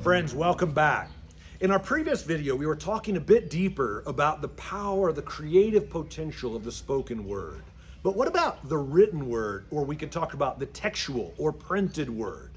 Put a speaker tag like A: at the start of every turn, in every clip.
A: Friends, welcome back. In our previous video, we were talking a bit deeper about the power, the creative potential of the spoken word. But what about the written word, or we could talk about the textual or printed word?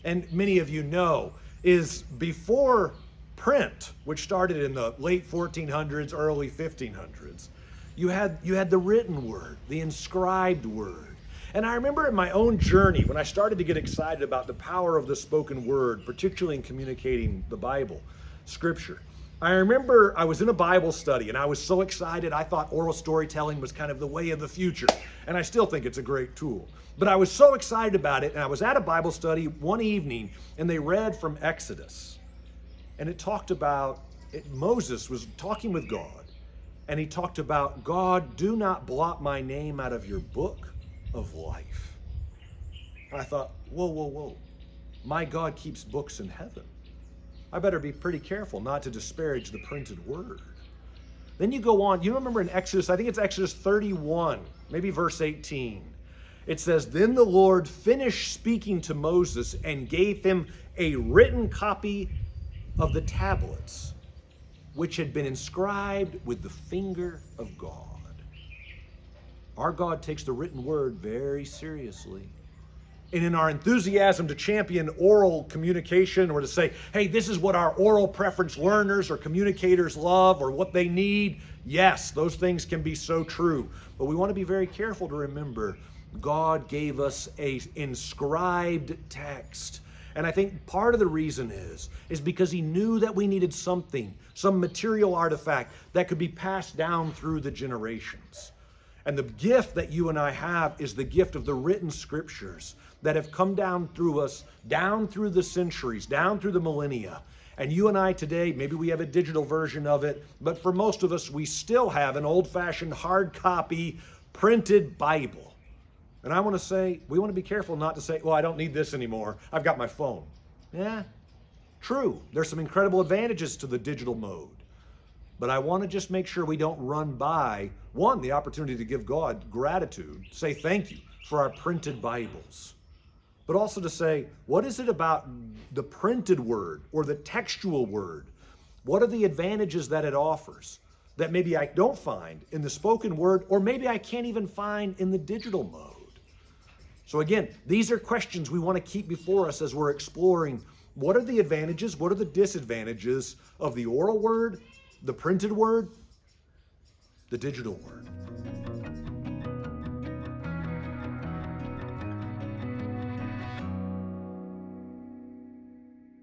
A: And many of you know is before print, which started in the late 1400s, early 1500s, you had the written word, the inscribed word. And I remember in my own journey, when I started to get excited about the power of the spoken word, particularly in communicating the Bible, Scripture. I remember I was in a Bible study and I was so excited. I thought oral storytelling was kind of the way of the future. And I still think it's a great tool. But I was so excited about it. And I was at a Bible study one evening and they read from Exodus. And it talked about, Moses was talking with God. And he talked about, God, do not blot my name out of your book of life. And I thought, whoa. My God keeps books in heaven. I better be pretty careful not to disparage the printed word. Then you go on, you remember in Exodus, I think it's Exodus 31, maybe verse 18. It says, then the Lord finished speaking to Moses and gave him a written copy of the tablets, which had been inscribed with the finger of God. Our God takes the written word very seriously. And in our enthusiasm to champion oral communication or to say, hey, this is what our oral preference learners or communicators love or what they need, yes, those things can be so true. But we want to be very careful to remember God gave us an inscribed text. And I think part of the reason is because he knew that we needed something, some material artifact that could be passed down through the generations. And the gift that you and I have is the gift of the written scriptures that have come down through us, down through the centuries, down through the millennia. And you and I today, maybe we have a digital version of it, but for most of us, we still have an old-fashioned hard copy printed Bible. And I want to say, we want to be careful not to say, well, I don't need this anymore. I've got my phone. Yeah, true. There's some incredible advantages to the digital mode. But I want to just make sure we don't run by, one, the opportunity to give God gratitude, say thank you for our printed Bibles. But also to say, what is it about the printed word or the textual word? What are the advantages that it offers that maybe I don't find in the spoken word, or maybe I can't even find in the digital mode? So again, these are questions we want to keep before us as we're exploring what are the advantages, what are the disadvantages of the oral word, the printed word, the digital word.